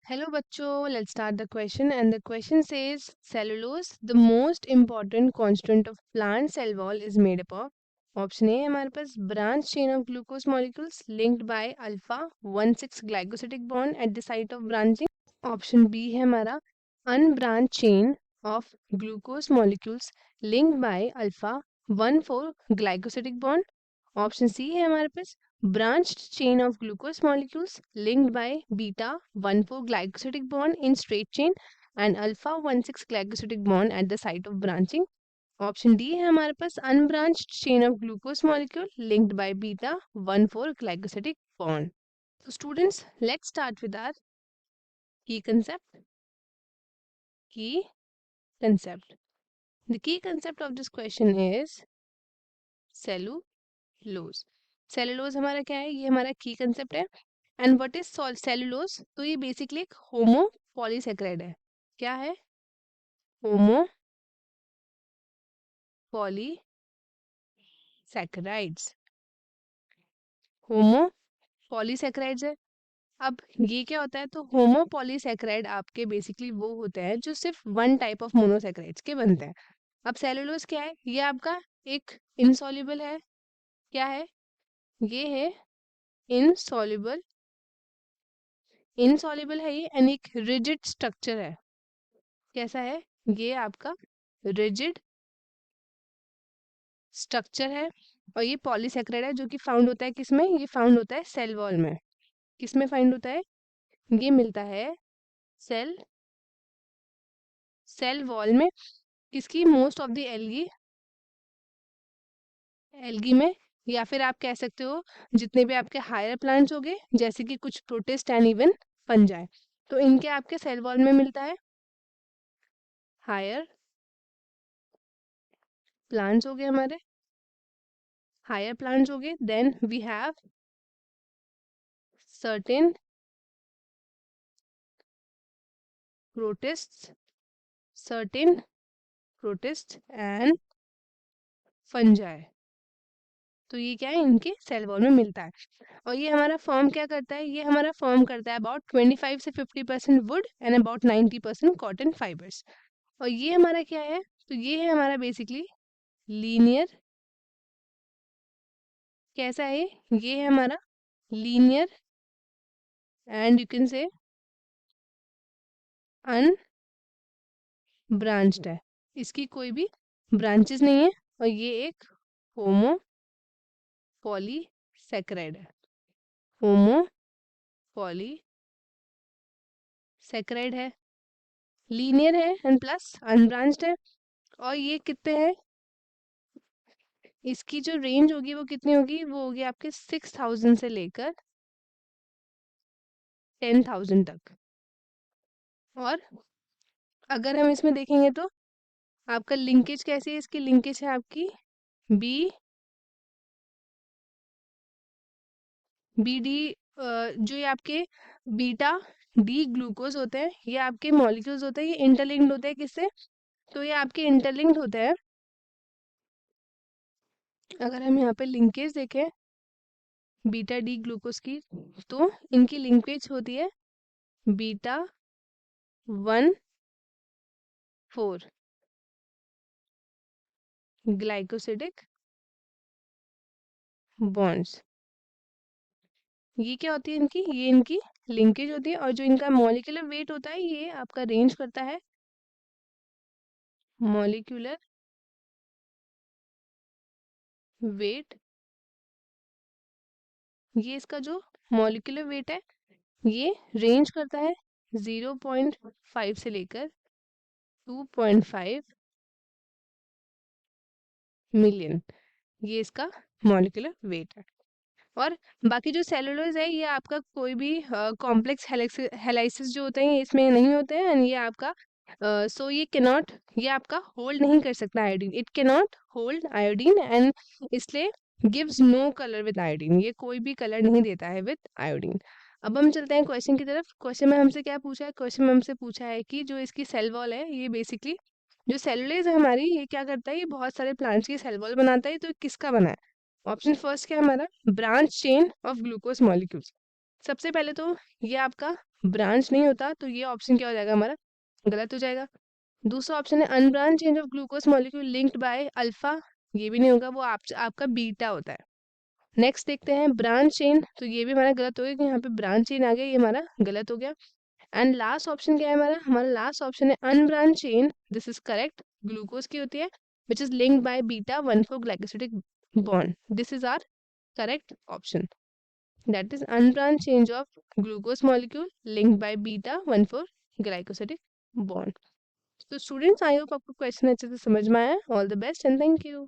Hello बच्चों, let's start the question and the question says cellulose, the most important constant of plant cell wall is made up of. Option A है हमारे पास branch chain of glucose molecules linked by alpha 1,6 glycosidic bond at the site of branching. Option B है हमारा unbranched chain of glucose molecules linked by alpha 1,4 glycosidic bond. Option C है हमारे पास branched chain of glucose molecules linked by beta 1,4 glycosidic bond in straight chain and alpha 1,6 glycosidic bond at the site of branching. Option D है हमारे पास unbranched chain of glucose molecule linked by beta 1,4 glycosidic bond. So students, let's start with our key concept. Key concept. The key concept of this question is cellulose. Cellulose हमारा क्या है? ये हमारा की concept है. And what is cellulose? तो ये basically एक होमो पॉलीसेक्राइड है. क्या है? होमो पॉलीसेक्राइड्स. होमो पॉलीसेक्राइड्स है. अब ये क्या होता है? तो होमो पॉलीसेक्राइड आपके बेसिकली वो होते हैं जो सिर्फ वन टाइप ऑफ मोनोसेक्राइड्स के बनते हैं. अब सेलुलोज क्या है? ये आपका एक इनसॉल्युबल है. क्या है? ये है इनसॉल्युबल. इनसॉल्युबल है ये एंड एक रिजिड स्ट्रक्चर है. कैसा है? ये आपका रिजिड स्ट्रक्चर है और ये पॉलीसेक्राइड है जो कि फाउंड होता है किसमें? ये फाउंड होता है सेल वॉल में. किसमें फाउंड होता है? ये मिलता है सेल सेल वॉल में. किसकी? Most of the algae. Algae में, या फिर आप कह सकते हो जितने भी आपके हायर प्लांट्स हो गए जैसे कि कुछ प्रोटिस्ट एंड इवन फंजाई, तो इनके आपके सेल वॉल में मिलता है. हायर प्लांट्स हो गए हमारे. हायर प्लांट्स हो गए. Then we have certain protists, certain protists and fungi. तो ये क्या है? इनके सेल वॉल में मिलता है. और ये हमारा फॉर्म क्या करता है? ये हमारा फॉर्म करता है अबाउट 25 से 50% would and about 90% cotton fibres. और ये हमारा क्या है? तो ये है हमारा बेसिकली लीनियर. कैसा है? ये है हमारा linear and you can say unbranched है. इसकी कोई भी ब्रांचेस नहीं है और ये एक होमो पॉलीसेक्राइड है. होमो पॉलीसेक्राइड है, लीनियर है एंड प्लस अनब्रांच्ड है. और ये कितने हैं? इसकी जो रेंज होगी वो कितनी होगी? वो होगी आपके 6,000 से लेकर 10,000 तक. और अगर हम इसमें देखेंगे तो आपका लिंकेज कैसी है? इसकी लिंकेज है आपकी बी डी. जो ये आपके बीटा डी ग्लूकोज होते हैं, ये आपके मॉलिक्यूल्स होते हैं. ये इंटरलिंक्ड होते हैं किससे? तो ये आपके इंटरलिंक्ड होते हैं. अगर हम यहाँ पे लिंकेज देखें बीटा डी ग्लूकोज की, तो इनकी लिंकेज होती है बीटा 1,4 ग्लाइकोसिडिक बॉन्ड्स. ये क्या होती है इनकी? ये इनकी लिंकेज होती है. और जो इनका मॉलिक्यूलर वेट होता है ये आपका रेंज करता है मॉलिक्यूलर वेट. ये इसका जो मॉलिक्यूलर वेट है ये रेंज करता है 0.5 से लेकर 2.5 मिलियन. ये इसका मॉलिक्यूलर वेट है. और बाकी जो सेलुलोज है ये आपका कोई भी कॉम्प्लेक्स हेलाइसिस जो होते हैं ये इसमें नहीं होते हैं. एंड ये आपका सो ये कैनॉट, ये आपका होल्ड नहीं कर सकता iodine. It cannot hold iodine and इसलिए gives no colour with iodine. ये कोई भी कलर नहीं देता है विद आयोडीन. अब हम चलते हैं क्वेश्चन की तरफ. क्वेश्चन में हमसे क्या पूछा है? क्वेश्चन में हमसे पूछा है कि जो इसकी सेल वॉल है ये बेसिकली जो सेलुलोज है हमारी ये क्या करता है? ये बहुत सारे प्लांट्स की सेल वॉल बनाता है. तो किसका बना है? ऑप्शन फर्स्ट क्या है हमारा? Branch chain of glucose molecules. सबसे पहले तो ये आपका ब्रांच नहीं होता, तो ये ऑप्शन क्या हो जाएगा हमारा, गलत हो जाएगा। दूसरा ऑप्शन है unbranch change of glucose molecule linked by alpha, ये भी नहीं होगा, वो आपका बीटा होता है। नेक्स्ट देखते हैं ब्रांच चेन, तो ये भी हमारा गलत हो गया, कि यहाँ पे ब्रांच चेन आ गया, ये हमारा गलत हो गया। एंड लास्ट ऑप्शन क्या है हमारा लास्ट ऑप्शन है unbranched chain, this is correct, glucose की होती है, which is linked by beta 1,4 glycosidic bond, this is our correct option, that is unbranched change of glucose molecule linked by beta 1,4 glycosidic bond. तो students I hope आपको question अच्छे से समझ में आया। All the best and thank you.